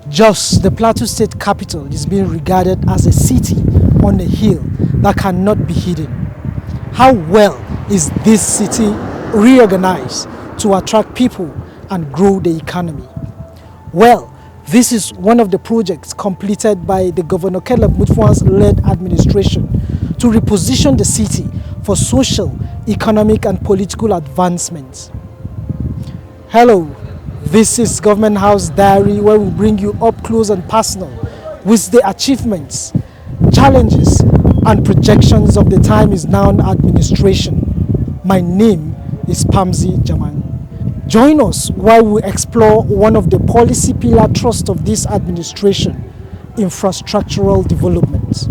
Jos, the Plateau State capital, is being regarded as a city on a hill that cannot be hidden. How well is this city reorganized to attract people and grow the economy? Well, this is one of the projects completed by the Governor Caleb Mutfwang'S led administration to reposition the city for social, economic and political advancement. Hello, this is Government House Diary, where we bring you up close and personal with the achievements, challenges and projections of the time is now administration. My name is Pamzi Jaman. Join us while we explore one of the policy pillar thrust of this administration, infrastructural development.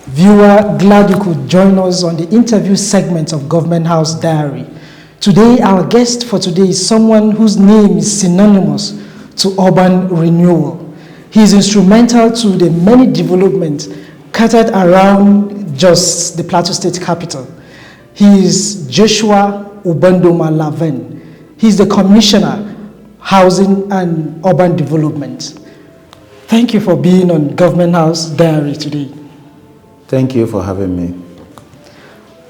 Viewer, glad you could join us on the interview segment of Government House Diary. Today, our guest for today is someone whose name is synonymous to urban renewal. He is instrumental to the many developments catered around Jos, the Plateau State capital. He is Joshua Ubandoma Laven. He is the Commissioner, Housing and Urban Development. Thank you for being on Government House Diary today. Thank you for having me.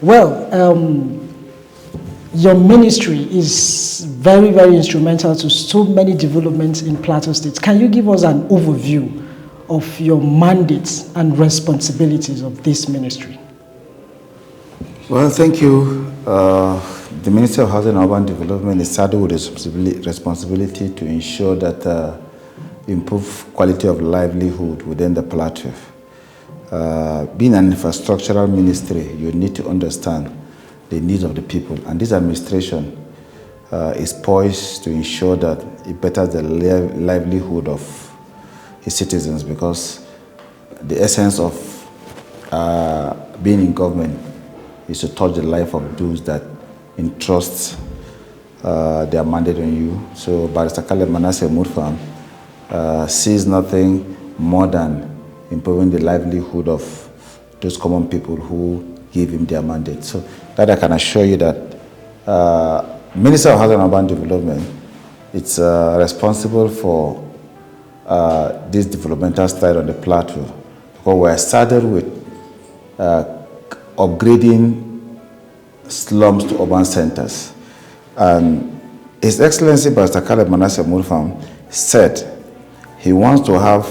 Well, your ministry is very, very instrumental to so many developments in Plateau State. Can you give us an overview of your mandates and responsibilities of this ministry? Well, thank you. The Ministry of Housing and Urban Development is saddled with the responsibility to ensure that improve quality of livelihood within the plateau. Being an infrastructural ministry, you need to understand the needs of the people. And this administration is poised to ensure that it betters the livelihood of its citizens, because the essence of being in government is to touch the life of those that entrust their mandate on you. So Barrister Caleb Mutfwang sees nothing more than improving the livelihood of those common people who give him their mandate. So that I can assure you that Minister of Housing and Urban Development, it's responsible for this developmental style on the plateau, because we're started with upgrading slums to urban centers. And His Excellency Barrister Caleb Mutfwang said he wants to have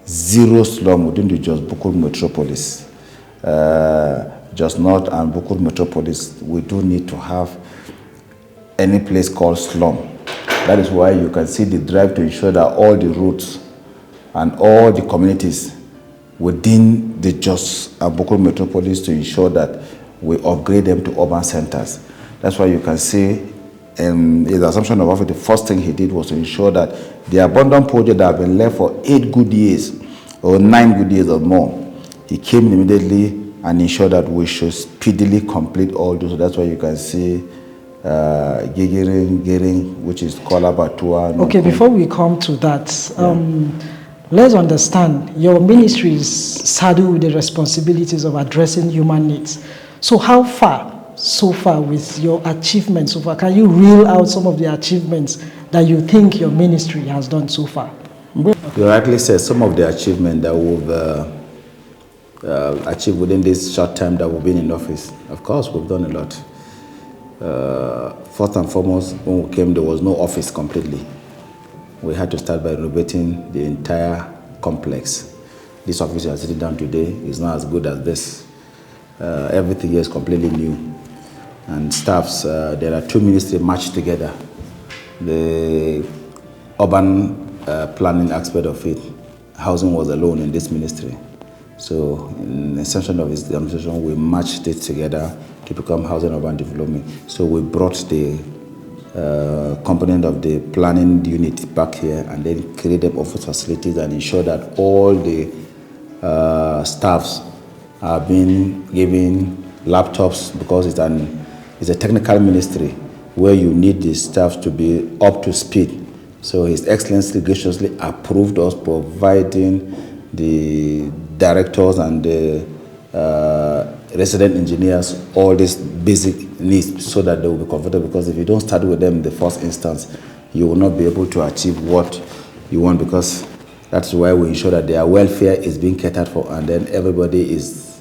zero slum within the Jos Bukur metropolis. Jos North and Bukur metropolis, we do need to have any place called slum. That is why you can see the drive to ensure that all the roads and all the communities within the Jos and Bukur metropolis, to ensure that we upgrade them to urban centers. That's why you can see his assumption of office, the first thing he did was to ensure that the abandoned project that have been left for 8 good years or 9 good years or more, he came immediately and ensured that we should speedily complete all those. So that's why you can see Gering, which is Kolabatua. Okay, before we come to that, let's understand your ministry is saddled with the responsibilities of addressing human needs. So how far so far with your achievements so far? Can you reel out some of the achievements that you think your ministry has done so far? You rightly said some of the achievements that we've achieved within this short time that we've been in office. Of course, we've done a lot. First and foremost, when we came, there was no office completely. We had to start by renovating the entire complex. This office you are sitting down today is not as good as this. Everything here is completely new. And staffs, there are 2 ministries matched together. The urban planning aspect of it, housing was alone in this ministry. So in the extension of its administration, we matched it together to become housing urban development. So we brought the component of the planning unit back here and then created office facilities and ensured that all the staffs are being given laptops, because it's a technical ministry where you need the staff to be up to speed. So His Excellency graciously approved us providing the directors and the resident engineers all these basic needs so that they will be comfortable, because if you don't start with them in the first instance, you will not be able to achieve what you want, because that's why we ensure that their welfare is being catered for, and then everybody is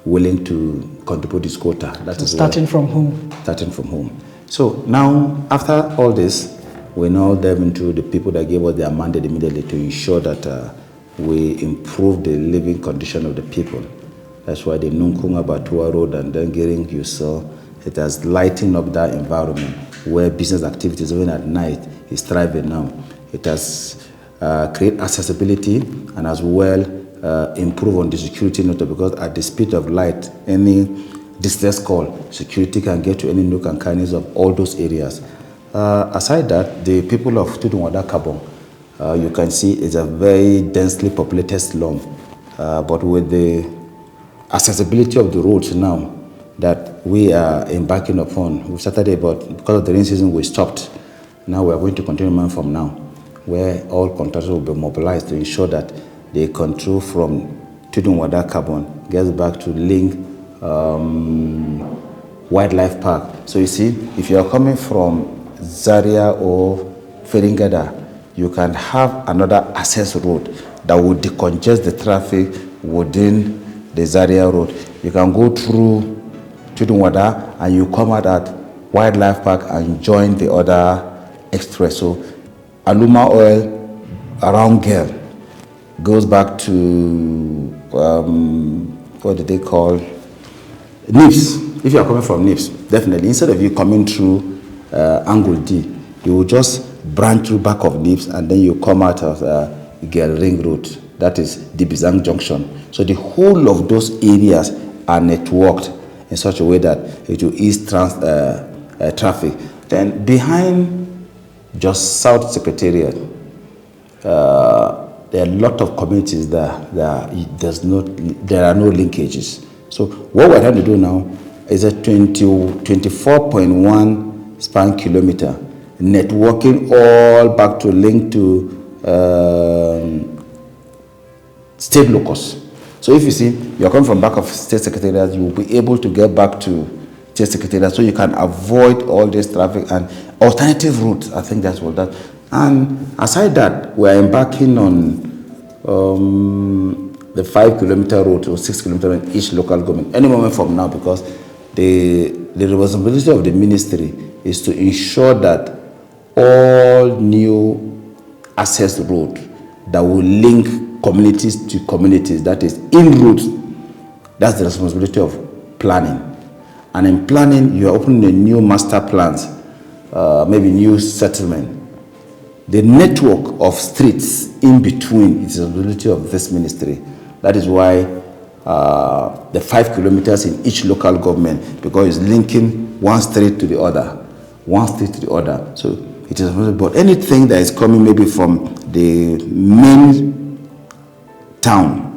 willing to contribute this quota. That is starting from home. Starting from home. So now, after all this, we now delve into the people that gave us their mandate immediately to ensure that we improve the living condition of the people. That's why the Nunkunga Batua Road and then Gering, you saw, it has lightened up that environment where business activities, even at night, is thriving now. It has created accessibility and as well improve on the security note, because at the speed of light, any distress call, security can get to any nook and crannies of all those areas. Aside that, the people of Tudunwada Kabong, you can see it's a very densely populated slum, but with the accessibility of the roads now that we are embarking upon, we started it, but because of the rain season, we stopped. Now we are going to continue from now, where all contractors will be mobilized to ensure that they control from Tudunwada Kabong gets back to Link Wildlife Park. So you see, if you are coming from Zaria or Feringada, you can have another access road that will decongest the traffic within the Zaria road. You can go through Tudunwada and you come out at Wildlife Park and join the other express. So Aluma Oil around Girl goes back to what did they call Nips. If you are coming from Nips, definitely instead of you coming through Angle D, you will just branch through back of Nips and then you come out of Girl Ring Road. That is Dibizang Junction. So the whole of those areas are networked in such a way that it will ease traffic. Then behind just South Secretariat, there are a lot of communities there are no linkages. So what we're trying to do now is a 24.1 span kilometer networking all back to link to state locus. So if you see, you're coming from back of state secretariat, you will be able to get back to state secretariat, so you can avoid all this traffic and alternative routes. I think that's what that. And aside that, we're embarking on the 5-kilometer road or 6-kilometer in each local government any moment from now, because the responsibility of the ministry is to ensure that all new access road that will link communities to communities, that is in routes, that's the responsibility of planning. And in planning, you are opening a new master plans, maybe new settlement. The network of streets in between is the responsibility of this ministry. That is why the 5 kilometers in each local government, because it's linking one street to the other, one street to the other. So it is responsible. But anything that is coming maybe from the main town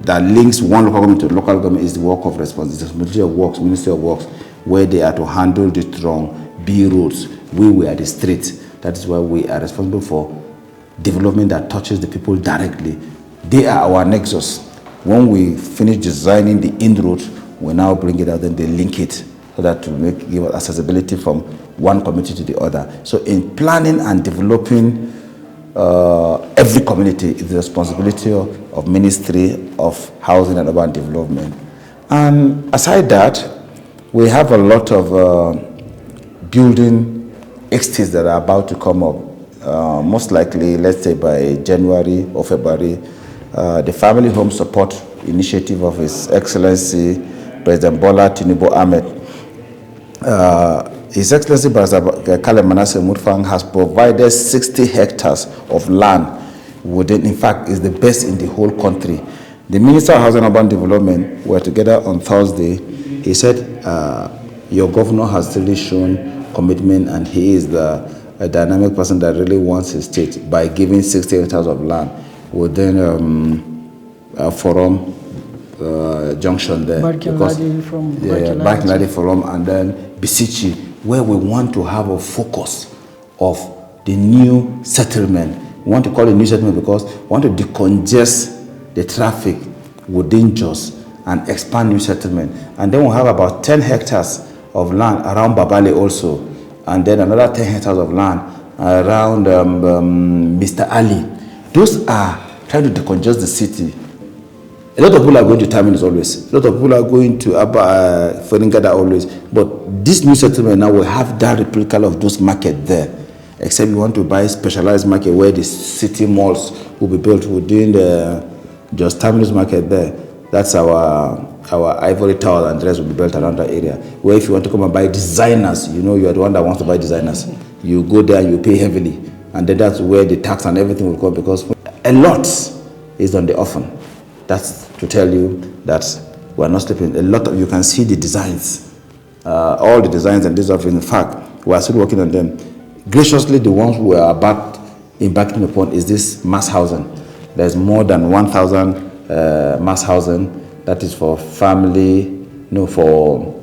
that links one local government to the local government is the work of responsibility of works, Ministry of Works, where they are to handle the strong B roads. We are the street. That is why we are responsible for development that touches the people directly. They are our nexus. When we finish designing the in road, we now bring it out and they link it so that to give us accessibility from one community to the other. So in planning and developing every community is the responsibility of Ministry of Housing and Urban Development. And aside that, we have a lot of building estates that are about to come up. Most likely, let's say by January or February, the Family Home Support Initiative of His Excellency President Bola Tinubu Ahmed, His Excellency President Mutfwang'S has provided 60 hectares of land within, in fact, is the best in the whole country. The Minister of Housing and Urban Development were together on Thursday. He said, your governor has really shown commitment and he is a dynamic person that really wants his state by giving 60 hectares of land within Forum Junction there. Barkinladi Forum and then Bisichi, where we want to have a focus of the new settlement. We want to call it new settlement because we want to decongest the traffic within Jos and expand new settlement. And then we'll have about 10 hectares of land around Babale also, and then another 10 hectares of land around Mr. Ali. Those are trying to decongest the city. A lot of people are going to Terminus always. A lot of people are going to Feringada always. But this new settlement now will have that replica of those markets there. Except you want to buy specialized market where the city malls will be built within the just Terminus market there. That's our ivory tower and dress will be built around that area. Where if you want to come and buy designers, you know you are the one that wants to buy designers. You go there, you pay heavily. And then that's where the tax and everything will come, because a lot is on the orphan. That's to tell you that we're not sleeping. A lot of, you can see the designs, all the designs and this stuff. In fact, we are still working on them. Graciously, the ones we are embarking upon is this mass housing. There's more than 1,000 mass housing that is for family, for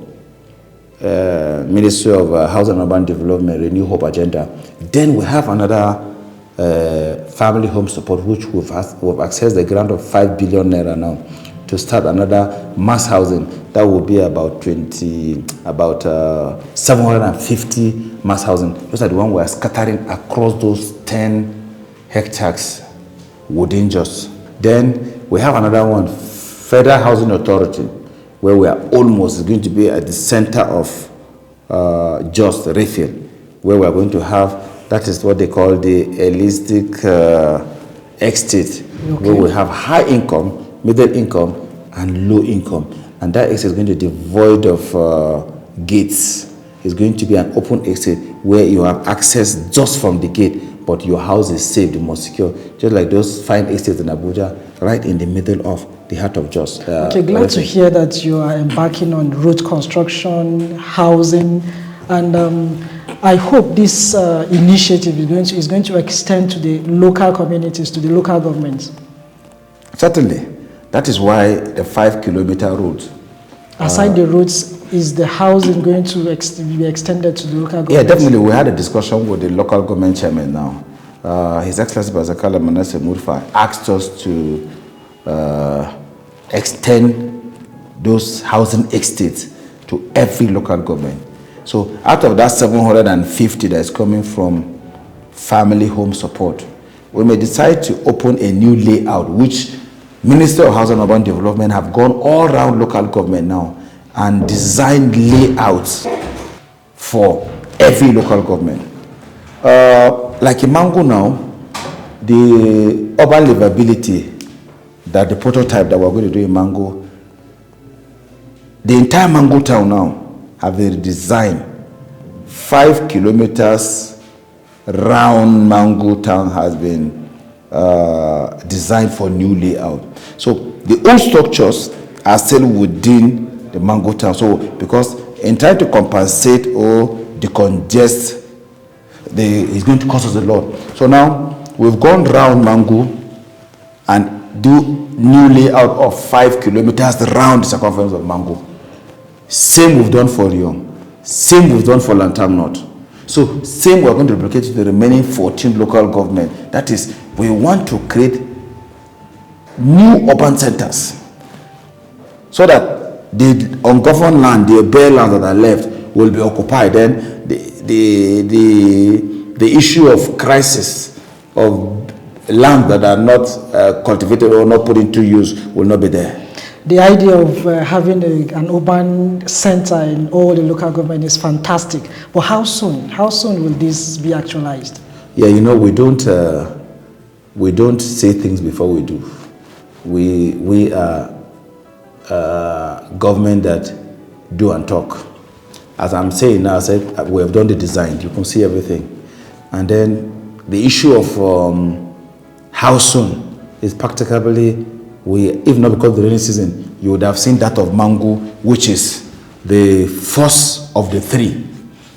Ministry of Housing and Urban Development, Renew Hope Agenda. Then we have another family home support, which we've accessed the grant of 5 billion naira now to start another mass housing. That will be about 750 mass housing. Those are the ones we are scattering across those 10 hectares within Jos. Then we have another one, Federal Housing Authority, where we are almost going to be at the center of Jos, Refill, where we are going to have. That is what they call the holistic estate, where we have high income, middle income, and low income. And that estate is going to be devoid of gates. It's going to be an open estate where you have access just from the gate, but your house is safe, the most secure. Just like those fine estates in Abuja, right in the middle of the heart of Jos. Okay, glad to hear that you are embarking on road construction, housing, and I hope this initiative is going to extend to the local communities, to the local governments. Certainly. That is why the 5-kilometer road. Aside the roads, is the housing going to be extended to the local government? Yeah, definitely. We had a discussion with the local government chairman now. His Excellency Bazakala Manasseh Mutfwang asked us to extend those housing estates to every local government. So out of that 750 that is coming from family home support, we may decide to open a new layout, which Minister of Housing and Urban Development have gone all around local government now and designed layouts for every local government. Like in Mango now, the urban livability, that the prototype that we're going to do in Mango, the entire Mango town now have been designed. 5 kilometers round Mango town has been designed for new layout. So the old structures are still within the Mango town. So because in trying to compensate or decongest, it's going to cost us a lot. So now we've gone round Mango and do new layout of 5 kilometers around the circumference of Mango. Same we've done for Lyon. Same we've done for Lantam North. So same we're going to replicate to the remaining 14 local government. That is, we want to create new urban centers so that the ungoverned land, the bare land that are left, will be occupied. Then the issue of crisis of land that are not cultivated or not put into use will not be there. The idea of having an urban center in all the local government is fantastic. But how soon? How soon will this be actualized? Yeah, we don't say things before we do. We are government that do and talk. As I'm saying now, I said we have done the design. You can see everything. And then the issue of how soon is practically, if not because of the rainy season, you would have seen that of Mango, which is the first of the 3,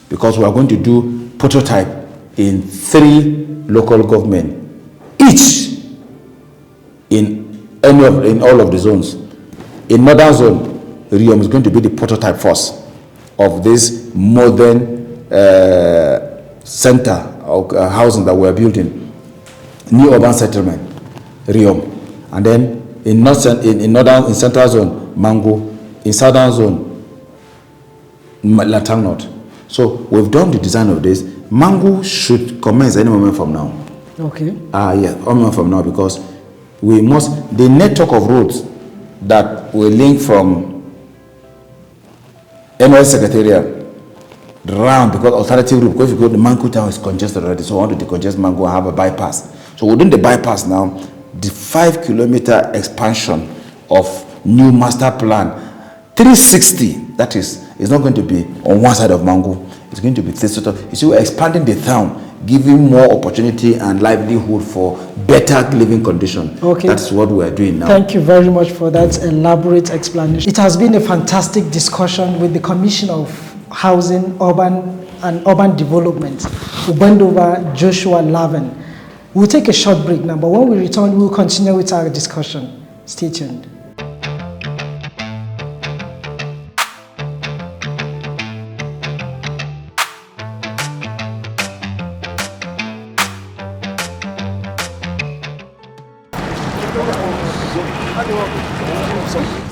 because we are going to do prototype in 3 local government, each in all of the zones. In Northern Zone, Riom is going to be the prototype first of this modern center of housing that we are building, new urban settlement, Riom. And then in central zone, mango, in southern zone, Lantang North. So we've done the design of this. Mango should commence any moment from now. Okay. Yeah, any moment from now, because we must, the network of roads that will link from NOS Secretariat round, because alternative route, because if you go to Mango Town is congested already, so I want to decongest Mango and have a bypass. So within the bypass now, the 5-kilometer expansion of new master plan, 360, that is, it's not going to be on one side of Mango, it's going to be 360. You see, we're expanding the town, giving more opportunity and livelihood for better living condition. Okay. That's what we are doing now. Thank you very much for that elaborate explanation. It has been a fantastic discussion with the Commissioner of Housing, Urban Development, Ubandoma Joshua Laven. We'll take a short break now, but when we return, we'll continue with our discussion. Stay tuned.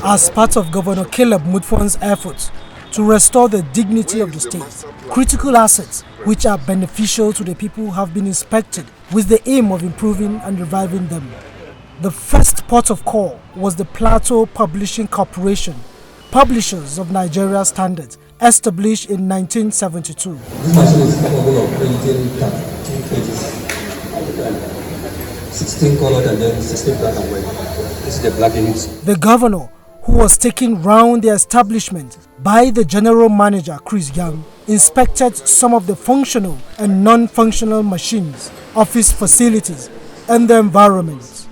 As part of Governor Caleb Mutfwang'S efforts to restore the dignity of the state, critical assets which are beneficial to the people have been inspected with the aim of improving and reviving them. The first port of call was the Plateau Publishing Corporation, publishers of Nigeria standards, established in 1972. This machine is capable of printing 32 pages at a time, 16 colored and then 16 black and white. This is the black units. The governor, who was taken round the establishment by the general manager, Chris Young, inspected some of the functional and non-functional machines, office facilities, and the environment.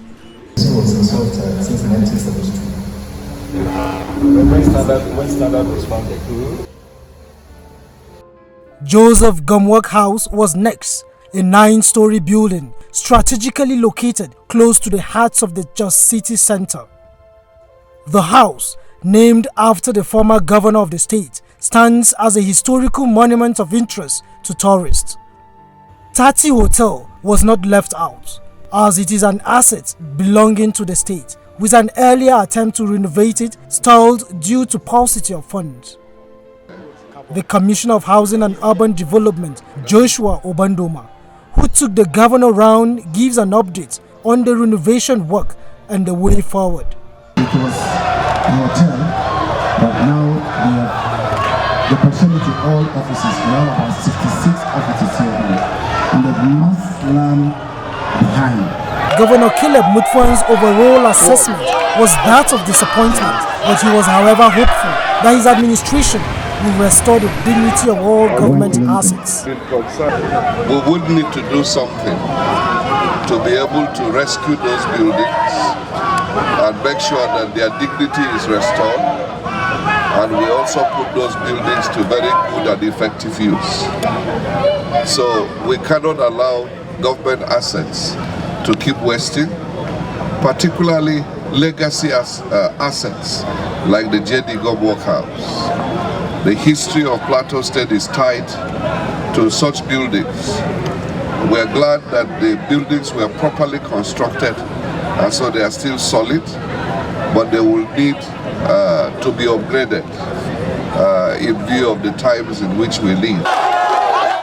This was installed since 1972. When standard was founded. Joseph Gumwork House was next, a 9-story building strategically located close to the heart of the Jos City Center. The house, named after the former governor of the state, stands as a historical monument of interest to tourists. Tati Hotel was not left out, as it is an asset belonging to the state, with an earlier attempt to renovate it stalled due to paucity of funds. The Commissioner of Housing and Urban Development, Joshua Ubandoma, who took the governor round, gives an update on the renovation work and the way forward. It was a hotel, but now the proximity all offices, now about 66 offices here, and the mass land behind. Governor Caleb Mutfwang'S overall assessment was that of disappointment, but he was, however, hopeful that his administration will restore the dignity of all government assets. We would need to do something to be able to rescue those buildings and make sure that their dignity is restored, and we also put those buildings to very good and effective use. So we cannot allow government assets to keep wasting, particularly legacy assets like the JD Gumwork House. The history of Plateau State is tied to such buildings. We are glad that the buildings were properly constructed, and so they are still solid, but they will need to be upgraded in view of the times in which we live.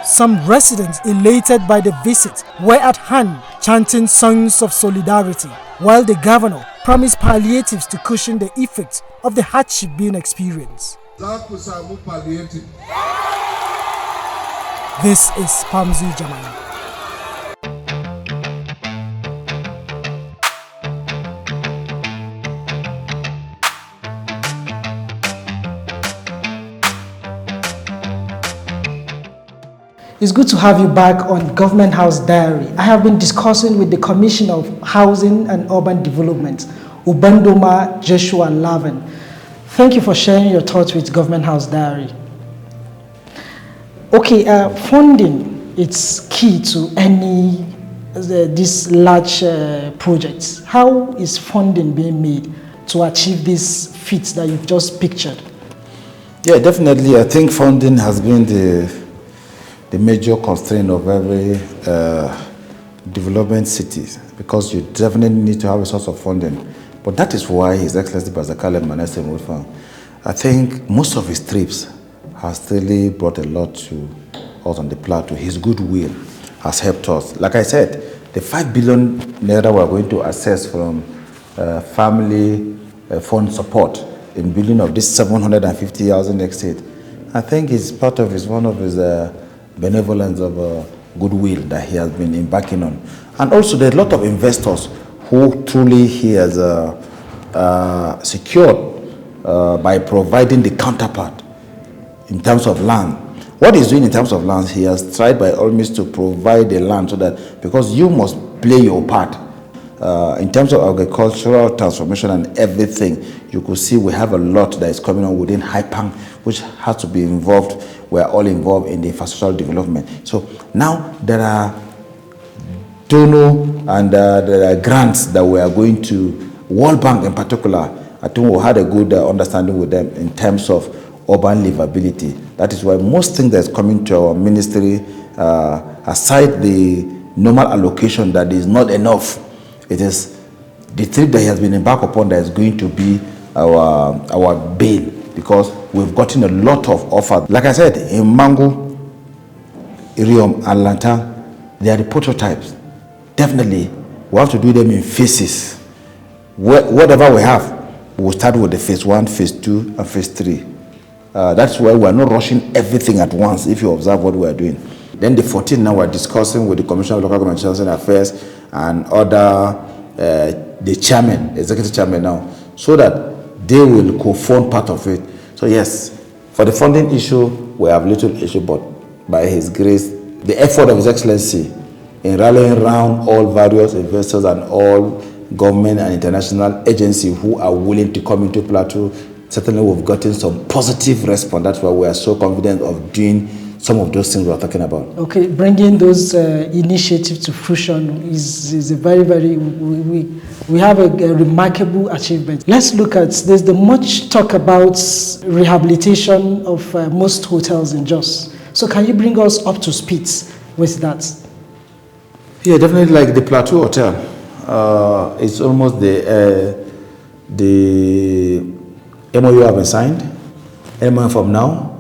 Some residents, elated by the visit, were at hand chanting songs of solidarity, while the governor promised palliatives to cushion the effects of the hardship being experienced. This is Pamzi Jaman. It's good to have you back on Government House Diary. I have been discussing with the Commissioner of Housing and Urban Development, Ubandoma Joshua Laven. Thank you for sharing your thoughts with Government House Diary. Okay, funding is key to any these large projects. How is funding being made to achieve these feats that you've just pictured? Yeah, definitely. I think funding has been the major constraint of every development city, because you definitely need to have a source of funding. But that is why His Excellency Bazakale Manasseh Mutfwang, I think most of his trips has really brought a lot to us on the plateau. His goodwill has helped us. Like I said, the 5 billion naira we are going to access from family fund support in building of this 750,000 estate, I think it's part of one of his benevolence of goodwill that he has been embarking on. And also there are a lot of investors who truly he has secured by providing the counterpart in terms of land. What he's doing in terms of land, he has tried by all means to provide the land so that, because you must play your part. In terms of agricultural transformation and everything, you could see we have a lot that is coming on within Haipang, which has to be involved. We are all involved in the infrastructural development. So now there are donor and there are grants that we are going to, World Bank in particular. I think we had a good understanding with them in terms of urban livability. That is why most things that's coming to our ministry, aside the normal allocation that is not enough, it is the trip that he has been embarked upon that is going to be our bail, because we've gotten a lot of offers. Like I said, in Mango, Iriom, and Lanta, they are the prototypes. Definitely, we have to do them in phases. Whatever we have, we'll start with the phase 1, phase 2, and phase 3. That's why we are not rushing everything at once, if you observe what we are doing. Then the 14th, now we're discussing with the Commission of Local Government Affairs and other, the chairman, executive chairman now, so that they will co-fund part of it. So yes, for the funding issue, we have little issue, but by His grace, the effort of His Excellency in rallying around all various investors and all government and international agencies who are willing to come into Plateau, certainly we've gotten some positive response. That's why we are so confident of doing some of those things we're talking about. Okay, bringing those initiatives to fruition is a very, we have a remarkable achievement. Let's look at, there's the much talk about rehabilitation of most hotels in Jos. So can you bring us up to speed with that? Yeah, definitely, like the Plateau Hotel. It's almost the MOU have been signed. MOU from now,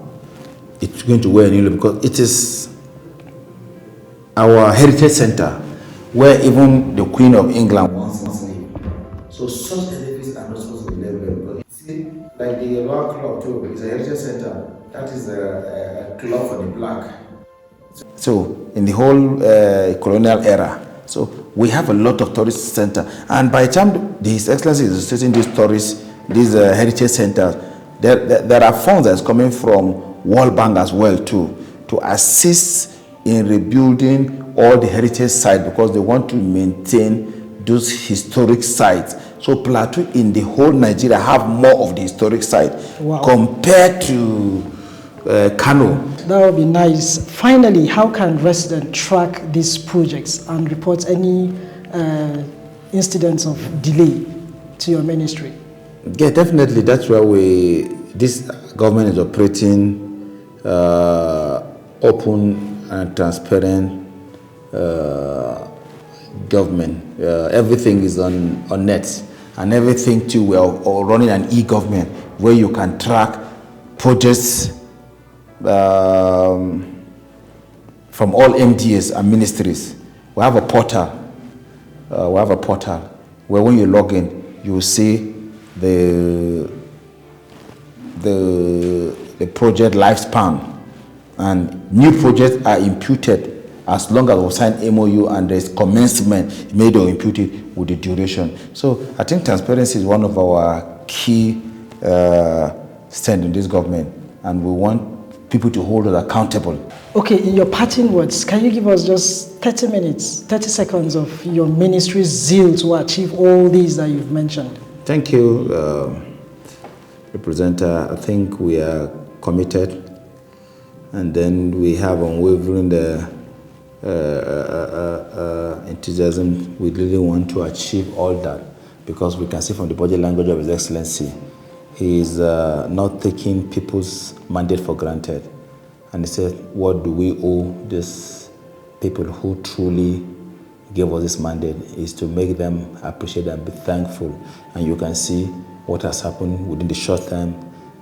it's going to wear a new look because it is our heritage center where even the Queen of England once lived. So such edifices are not supposed to be left there because see, like the Royal Club too is a heritage center. That is a club for the black. So in the whole colonial era, so we have a lot of tourist center, and by the time His Excellency is visiting these tourists, these heritage centers, there are funds that's coming from World Bank as well too, to assist in rebuilding all the heritage sites because they want to maintain those historic sites. So Plateau in the whole Nigeria have more of the historic sites compared to Kano. That would be nice. Finally, how can residents track these projects and report any incidents of delay to your ministry? Yeah, definitely. That's why this government is operating open and transparent government. Everything is on net, and everything too. We are running an e-government where you can track projects from all MDAs and ministries. We have a portal. Where when you log in, you will see the project lifespan, and new projects are imputed as long as we sign MOU and there's commencement made or imputed with the duration. So I think transparency is one of our key stand in this government, and we want people to hold us accountable. Okay, in your parting words, can you give us just 30 minutes, 30 seconds of your ministry's zeal to achieve all these that you've mentioned? Thank you, Representative. I think we are committed, and then we have unwavering enthusiasm. We really want to achieve all that because we can see from the body language of His Excellency, he is not taking people's mandate for granted. And he said, what do we owe these people who truly gave us this mandate is to make them appreciate and be thankful. And you can see what has happened within the short time.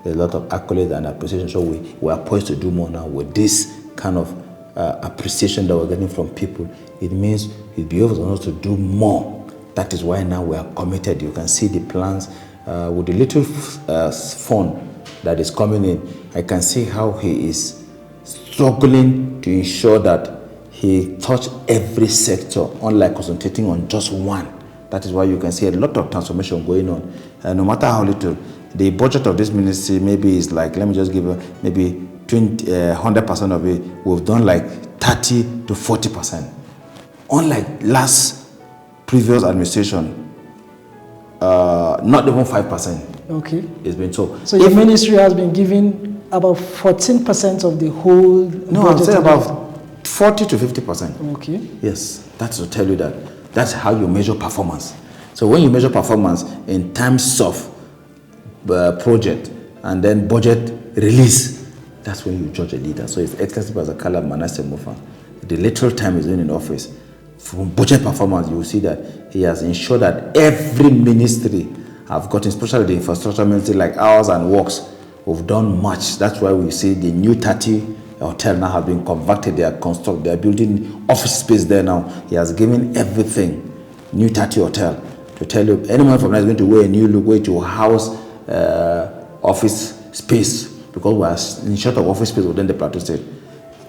There's a lot of accolades and appreciation. So we are poised to do more now with this kind of appreciation that we're getting from people. It means it behooves on us to do more. That is why now we are committed. You can see the plans with the little fund that is coming in. I can see how he is struggling to ensure that he touched every sector, unlike concentrating on just one. That is why you can see a lot of transformation going on. No matter how little, the budget of this ministry maybe is like, let me just give maybe 100% of it. We've done like 30 to 40%. Unlike previous administration, not even 5%. Okay. It's been so. So your ministry has been giving about 14% of the whole budget? No, I'm saying about 40 to 50%. Okay. Yes, that's to tell you that. That's how you measure performance. So when you measure performance in terms of project and then budget release, that's when you judge a leader. So His Excellency Bazakala Manasseh Mutfwang, the literal time he's in office, from budget performance, you will see that he has ensured that every ministry have gotten, especially the infrastructure ministry like ours and works, we've done much. That's why we see the new 30 hotel now have been converted. They are building office space there now. He has given everything. New 30 hotel. To tell you, anyone from now is going to wear a new look, way to house office space, because we are in short of office space within the Plateau State.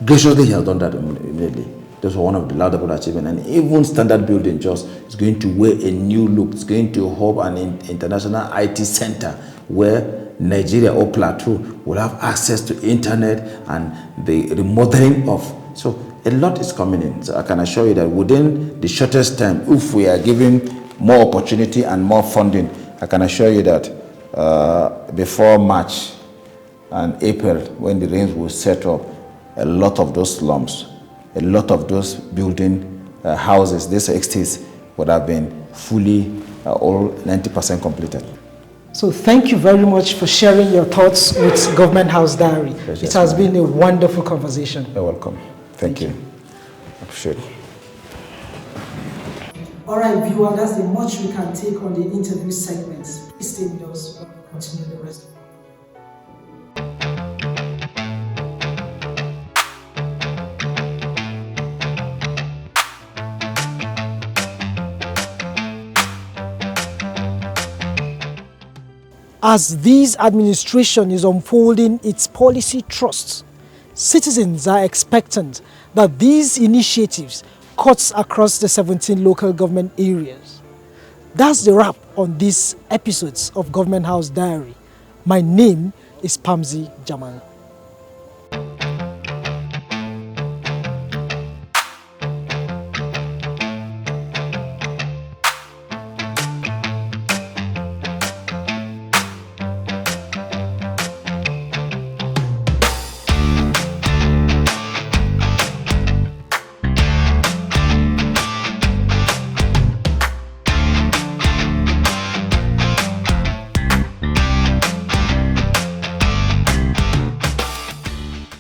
Graciously, he has done that immediately. That's one of the laudable achievements. And even standard building just is going to wear a new look. It's going to hub an international IT center where Nigeria or Plateau will have access to internet and the remodeling of. So a lot is coming in. So I can assure you that within the shortest time, if we are given more opportunity and more funding, I can assure you that before March and April, when the rains will set up, a lot of those slums, a lot of those building houses, these estates would have been fully, all 90% completed. So thank you very much for sharing your thoughts with Government House Diary. It has been a wonderful conversation. You're welcome. Thank you. Appreciate it. All right, viewer, that's the much we can take on the interview segments. Please stay with us while we continue the rest. As this administration is unfolding its policy thrusts, citizens are expectant that these initiatives cuts across the 17 local government areas. That's the wrap on these episodes of Government House Diary. My name is Pamzi Jamal.